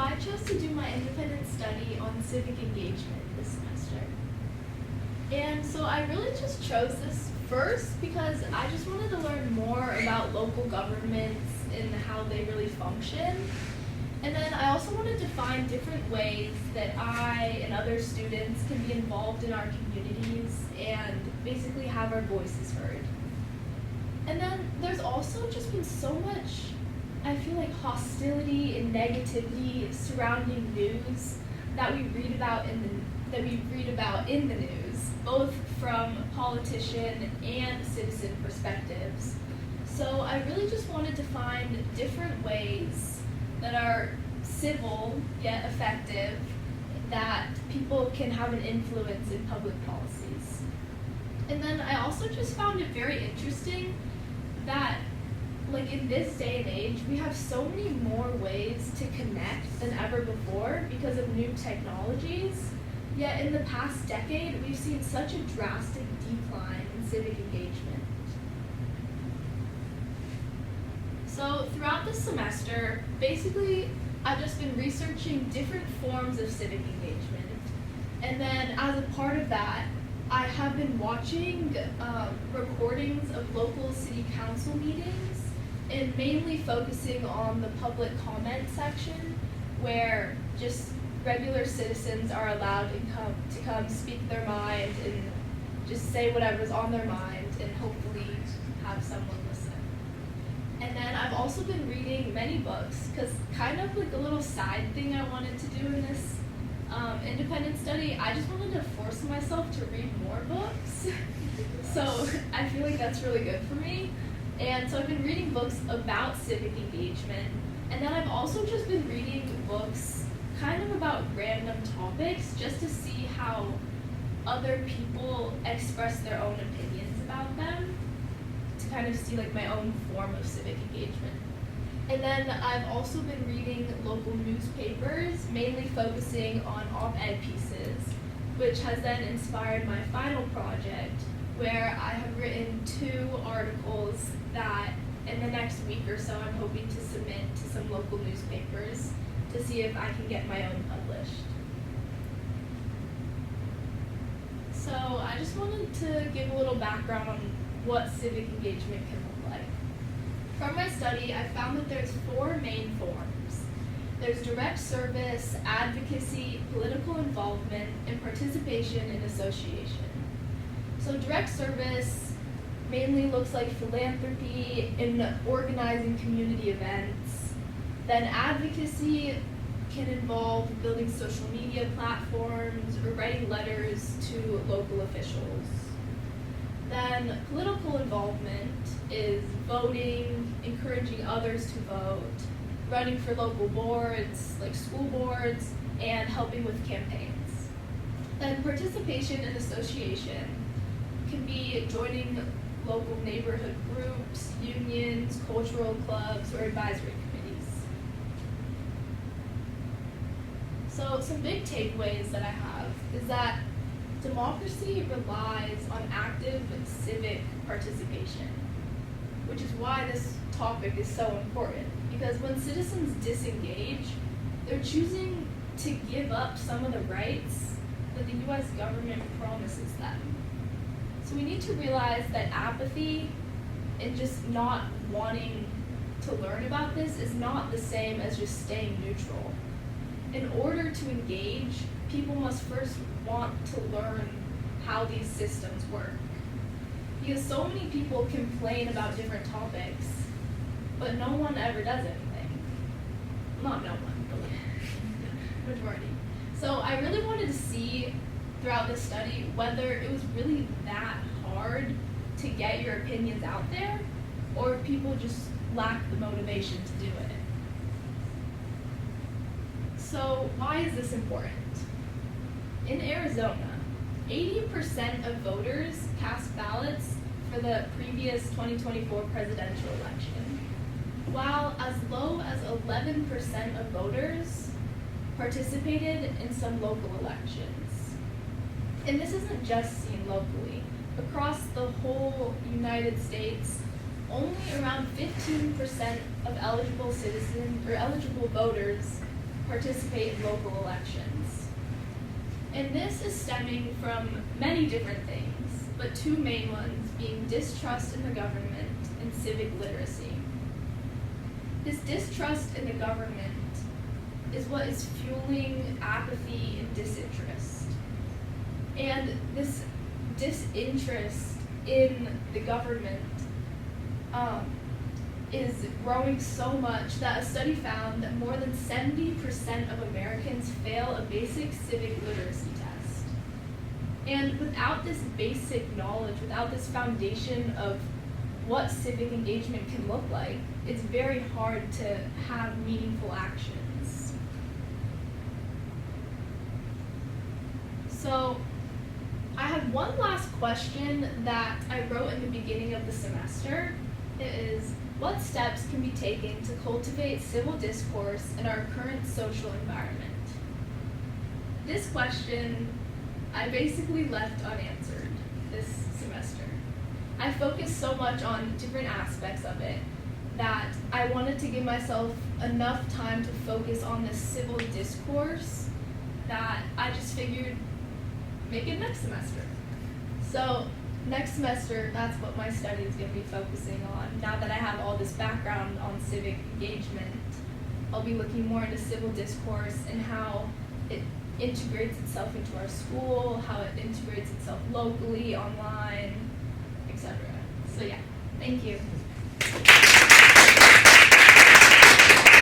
I chose to do my independent study on civic engagement this semester. And so I really just chose this first because I just wanted to learn more about local governments and how they really function. And then I also wanted to find different ways that I and other students can be involved in our communities and basically have our voices heard. And then there's also just been so much, I feel like, hostility and negativity surrounding news that we read about in the news, both from politician and citizen perspectives. So I really just wanted to find different ways that are civil yet effective, that people can have an influence in public policies. And then I also just found it very interesting that, like, in this day and age, we have so many more ways to connect than ever before because of new technologies. Yet in the past decade, we've seen such a drastic decline in civic engagement. So throughout this semester, basically, I've just been researching different forms of civic engagement. And then as a part of that, I have been watching recordings of local city council meetings and mainly focusing on the public comment section where just regular citizens are allowed to come speak their mind and just say whatever's on their mind and hopefully have someone listen. And then I've also been reading many books because kind of like a little side thing I wanted to do in this independent study, I just wanted to force myself to read more books. So I feel like that's really good for me. And so I've been reading books about civic engagement. And then I've also just been reading books kind of about random topics just to see how other people express their own opinions about them, to kind of see like my own form of civic engagement. And then I've also been reading local newspapers, mainly focusing on op-ed pieces, which has then inspired my final project, where I have written 2 articles that in the next week or so I'm hoping to submit to some local newspapers to see if I can get my own published. So I just wanted to give a little background on what civic engagement can look like. From my study, I found that there's 4 main forms. There's direct service, advocacy, political involvement, and participation in association. So direct service mainly looks like philanthropy and organizing community events. Then advocacy can involve building social media platforms or writing letters to local officials. Then political involvement is voting, encouraging others to vote, running for local boards, like school boards, and helping with campaigns. Then participation in association can be joining local neighborhood groups, unions, cultural clubs, or advisory committees. So some big takeaways that I have is that democracy relies on active civic participation, which is why this topic is so important, because when citizens disengage, they're choosing to give up some of the rights that the U.S. government promises them. So we need to realize that apathy and just not wanting to learn about this is not the same as just staying neutral. In order to engage, people must first want to learn how these systems work. Because so many people complain about different topics, but no one ever does anything. Not no one, but majority. So I really wanted to see throughout this study whether it was really that hard to get your opinions out there, or if people just lack the motivation to do it. So why is this important? In Arizona, 80% of voters cast ballots for the previous 2024 presidential election, while as low as 11% of voters participated in some local elections. And this isn't just seen locally. Across the whole United States, only around 15% of eligible citizens or eligible voters participate in local elections. And this is stemming from many different things, but two main ones being distrust in the government and civic literacy. This distrust in the government is what is fueling apathy and disinterest. And this disinterest in the government is growing so much that a study found that more than 70% of Americans fail a basic civic literacy test. And without this basic knowledge, without this foundation of what civic engagement can look like, it's very hard to have meaningful actions. So I have one last question that I wrote in the beginning of the semester. It is, what steps can be taken to cultivate civil discourse in our current social environment? This question I basically left unanswered this semester. I focused so much on different aspects of it that I wanted to give myself enough time to focus on this civil discourse that I just figured make it next semester. So next semester, that's what my study is going to be focusing on. Now that I have all this background on civic engagement, I'll be looking more into civil discourse and how it integrates itself into our school, how it integrates itself locally, online, etc. So yeah, thank you.